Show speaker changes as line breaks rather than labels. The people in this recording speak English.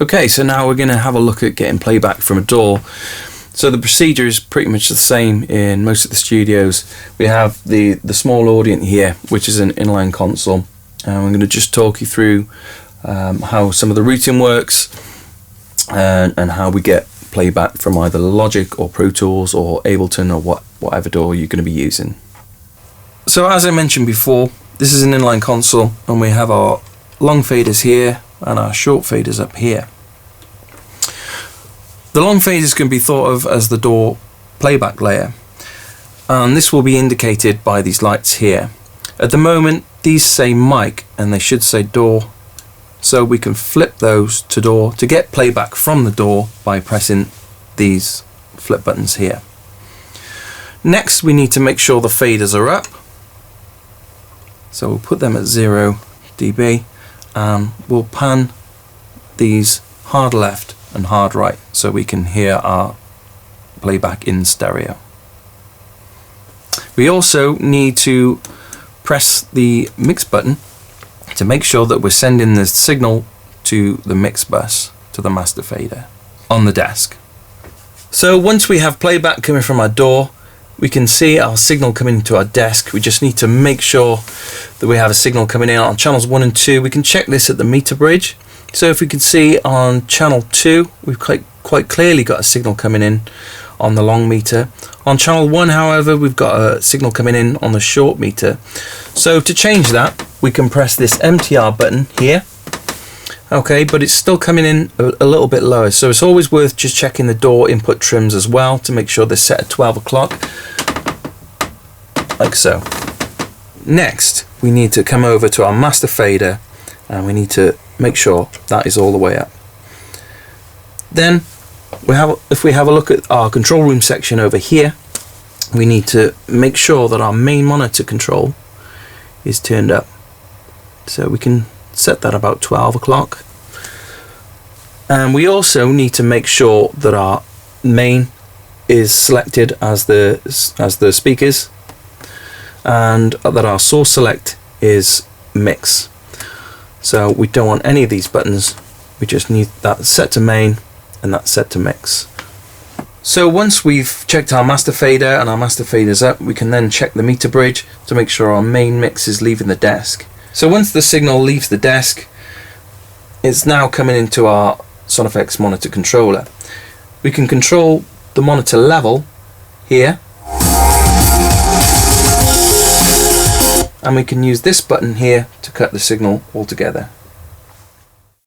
Okay, so now we're going to have a look at getting playback from a DAW. So the procedure is pretty much the same in most of the studios. We have the small audience here, which is an inline console, and I'm going to just talk you through how some of the routing works and how we get playback from either Logic or Pro Tools or Ableton or whatever DAW you're going to be using. So as I mentioned before, this is an inline console, and we have our long faders here and our short faders up here. The long faders can be thought of as the DAW playback layer, and this will be indicated by these lights here. At the moment these say mic and they should say DAW, so we can flip those to DAW to get playback from the DAW by pressing these flip buttons here. Next we need to make sure the faders are up, so we'll put them at 0 dB and we'll pan these hard left and hard right so we can hear our playback in stereo. We also need to press the mix button to make sure that we're sending the signal to the mix bus, to the master fader on the desk. So once we have playback coming from our DAW, we can see our signal coming to our desk. We just need to make sure that we have a signal coming in on channels 1 and 2. We can check this at the meter bridge. So if we can see on channel 2, we've quite clearly got a signal coming in on the long meter. On channel 1, however, we've got a signal coming in on the short meter. So to change that, we can press this MTR button here. Okay, but it's still coming in a little bit lower, so it's always worth just checking the DAW input trims as well to make sure they're set at 12 o'clock, like so. Next, we need to come over to our master fader and we need to make sure that is all the way up. Then, if we have a look at our control room section over here, we need to make sure that our main monitor control is turned up. So we can set that about 12 o'clock. And we also need to make sure that our main is selected as the speakers, and that our source select is mix. So we don't want any of these buttons, we just need that set to main and that set to mix. So once we've checked our master fader and our master fader's up, we can then check the meter bridge to make sure our main mix is leaving the desk. So once the signal leaves the desk, it's now coming into our Sonifex monitor controller. We can control the monitor level here, and we can use this button here to cut the signal altogether.